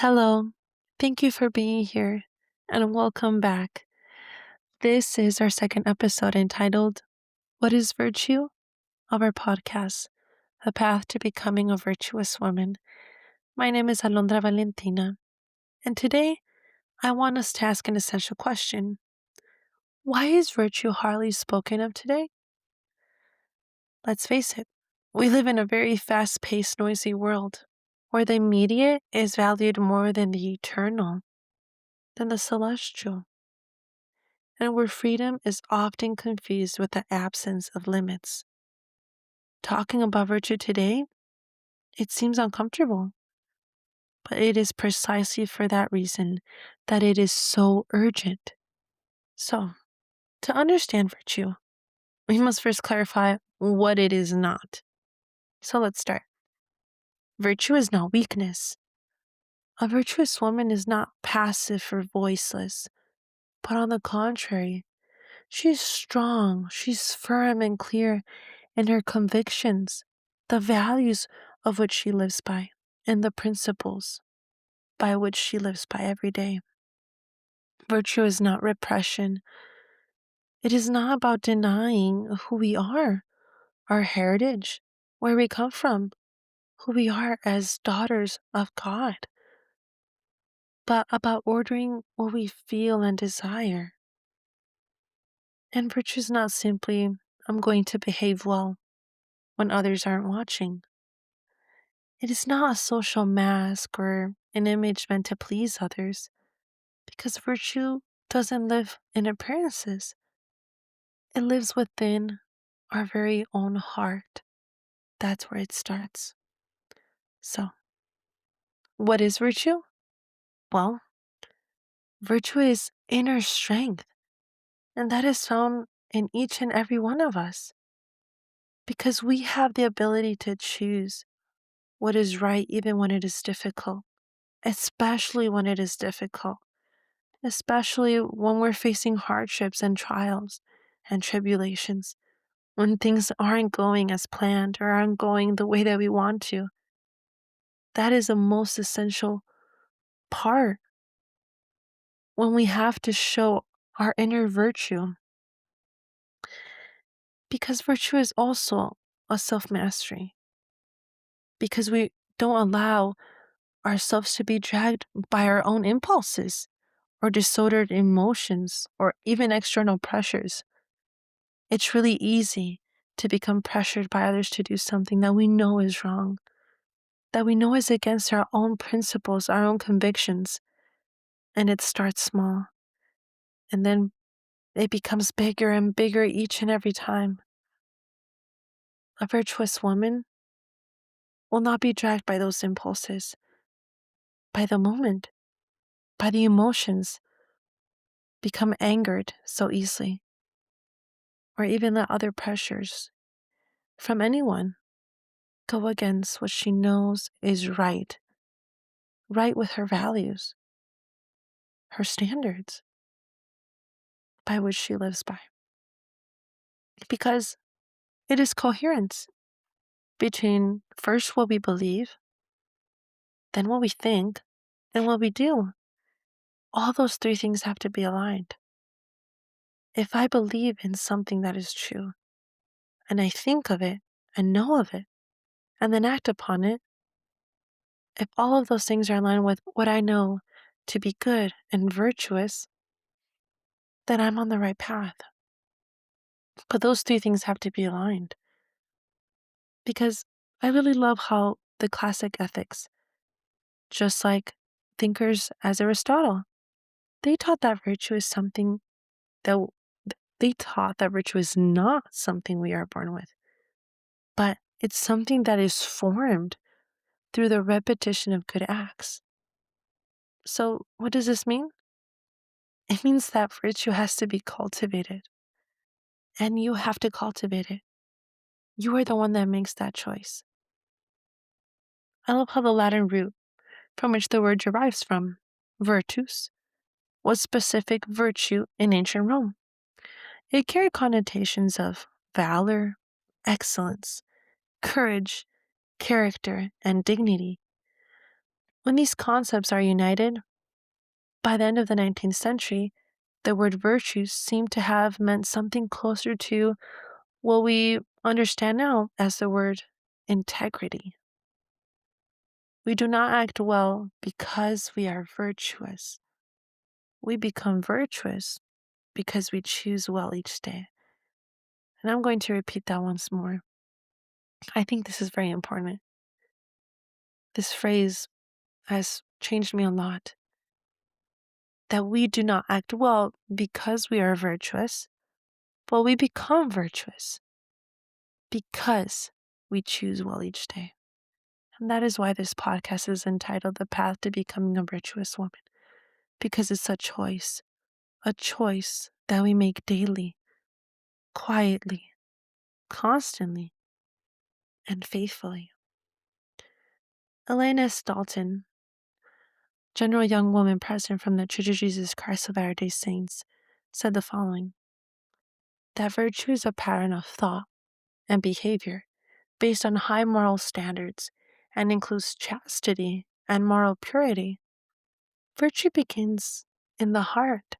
Hello, thank you for being here and welcome back. This is our second episode entitled, What is Virtue? Of our podcast, The Path to Becoming a Virtuous Woman. My name is Alondra Valentina, and today I want us to ask an essential question. Why is virtue hardly spoken of today? Let's face it, we live in a very fast-paced, noisy world where the immediate is valued more than the eternal, than the celestial, and where freedom is often confused with the absence of limits. Talking about virtue today, it seems uncomfortable, but it is precisely for that reason that it is so urgent. So, to understand virtue, we must first clarify what it is not. So let's start. Virtue is not weakness. A virtuous woman is not passive or voiceless, but on the contrary, she's strong, she's firm and clear in her convictions, the values of which she lives by, and the principles by which she lives by every day. Virtue is not repression. It is not about denying who we are, our heritage, where we come from, who we are as daughters of God, but about ordering what we feel and desire. And virtue is not simply, I'm going to behave well when others aren't watching. It is not a social mask or an image meant to please others, because virtue doesn't live in appearances. It lives within our very own heart. That's where it starts. So, what is virtue? Well, virtue is inner strength, and that is found in each and every one of us, because we have the ability to choose what is right even when it is difficult, especially when it is difficult. Especially when we're facing hardships and trials and tribulations, when things aren't going as planned or aren't going the way that we want to. That is the most essential part when we have to show our inner virtue. Because virtue is also a self-mastery. Because we don't allow ourselves to be dragged by our own impulses or disordered emotions or even external pressures. It's really easy to become pressured by others to do something that we know is wrong, that we know is against our own principles, our own convictions. And it starts small. And then it becomes bigger and bigger each and every time. A virtuous woman will not be dragged by those impulses, by the moment, by the emotions, become angered so easily, or even let other pressures from anyone go against what she knows is right with her values, her standards by which she lives by. Because it is coherence between first what we believe, then what we think, and what we do. All those three things have to be aligned. If I believe in something that is true, and I think of it, and know of it, and then act upon it, if all of those things are aligned with what I know to be good and virtuous, then I'm on the right path. But those three things have to be aligned. Because I really love how the classic ethics, just like thinkers as Aristotle, they taught that virtue is something that they taught that virtue is not something we are born with, but it's something that is formed through the repetition of good acts. So what does this mean? It means that virtue has to be cultivated, and you have to cultivate it. You are the one that makes that choice. I love how the Latin root from which the word derives from, virtus, was specific virtue in ancient Rome. It carried connotations of valor, excellence, courage, character, and dignity. When these concepts are united, by the end of the 19th century, the word virtue seemed to have meant something closer to what we understand now as the word integrity. We do not act well because we are virtuous. We become virtuous because we choose well each day. And I'm going to repeat that once more. I think this is very important. This phrase has changed me a lot. That we do not act well because we are virtuous, but we become virtuous because we choose well each day. And that is why this podcast is entitled The Path to Becoming a Virtuous Woman, because it's a choice that we make daily, quietly, constantly, and faithfully. Elaine S. Dalton, General Young Woman President from the Church of Jesus Christ of Latter-day Saints, said the following: that virtue is a pattern of thought and behavior based on high moral standards and includes chastity and moral purity. Virtue begins in the heart,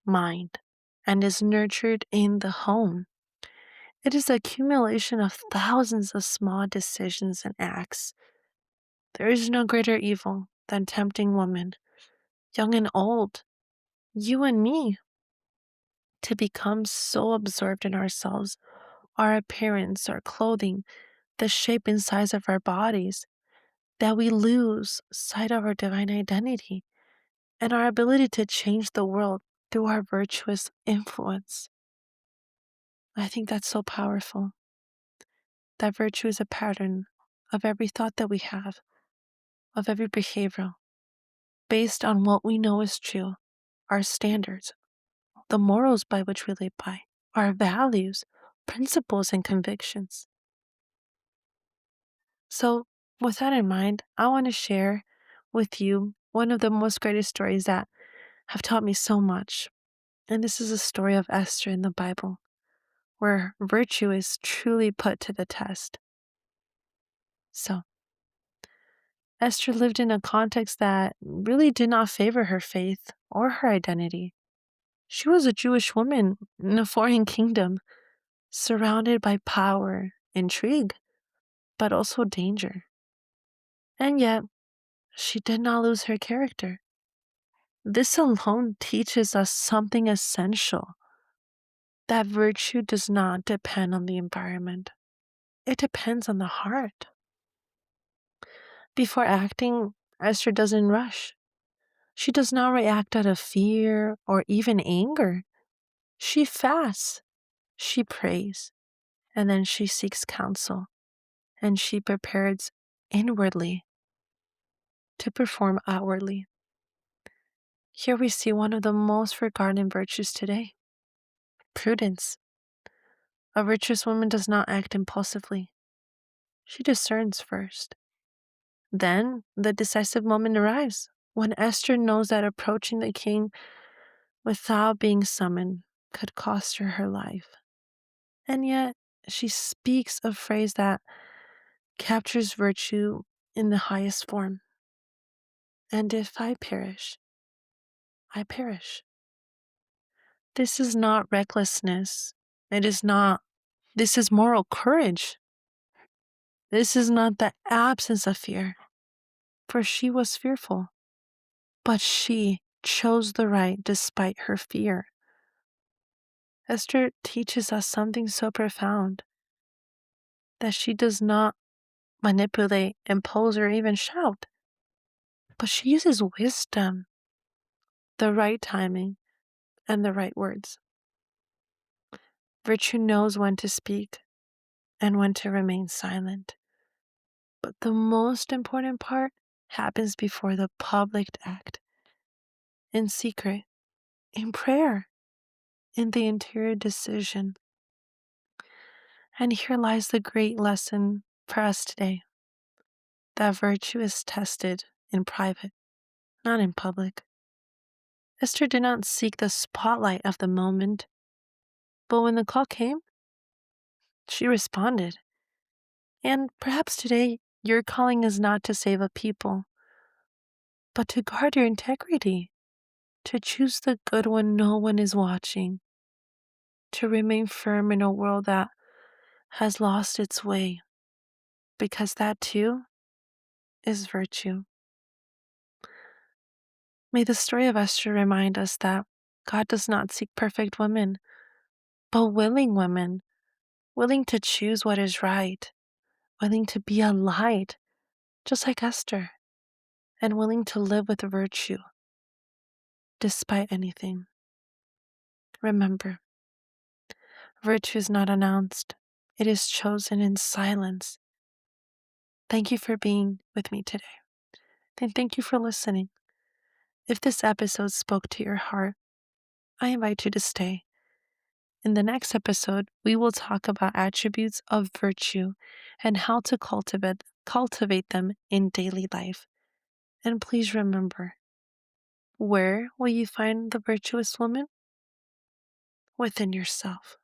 mind, and is nurtured in the home. It is the accumulation of thousands of small decisions and acts. There is no greater evil than tempting women, young and old, you and me, to become so absorbed in ourselves, our appearance, our clothing, the shape and size of our bodies, that we lose sight of our divine identity and our ability to change the world through our virtuous influence. I think that's so powerful. That virtue is a pattern of every thought that we have, of every behavior, based on what we know is true, our standards, the morals by which we live by, our values, principles, and convictions. So, with that in mind, I want to share with you one of the most greatest stories that have taught me so much. And this is a story of Esther in the Bible, where virtue is truly put to the test. So, Esther lived in a context that really did not favor her faith or her identity. She was a Jewish woman in a foreign kingdom, surrounded by power, intrigue, but also danger. And yet, she did not lose her character. This alone teaches us something essential: that virtue does not depend on the environment. It depends on the heart. Before acting, Esther doesn't rush. She does not react out of fear or even anger. She fasts, she prays, and then she seeks counsel, and she prepares inwardly to perform outwardly. Here we see one of the most forgotten virtues today: prudence. A virtuous woman does not act impulsively. She discerns first. Then the decisive moment arrives when Esther knows that approaching the king without being summoned could cost her her life. And yet she speaks a phrase that captures virtue in the highest form: and if I perish, I perish. This is not recklessness. This is moral courage. This is not the absence of fear, for she was fearful, but she chose the right despite her fear. Esther teaches us something so profound: that she does not manipulate, impose, or even shout, but she uses wisdom, the right timing, and the right words. Virtue knows when to speak and when to remain silent. But the most important part happens before the public act, in secret, in prayer, in the interior decision. And here lies the great lesson for us today: that virtue is tested in private, not in public. Esther did not seek the spotlight of the moment, but when the call came, she responded. And perhaps today, your calling is not to save a people, but to guard your integrity, to choose the good when no one is watching, to remain firm in a world that has lost its way, because that too is virtue. May the story of Esther remind us that God does not seek perfect women, but willing women, willing to choose what is right, willing to be a light, just like Esther, and willing to live with virtue despite anything. Remember, virtue is not announced, it is chosen in silence. Thank you for being with me today, and thank you for listening. If this episode spoke to your heart, I invite you to stay. In the next episode, we will talk about attributes of virtue and how to cultivate them in daily life. And please remember, where will you find the virtuous woman? Within yourself.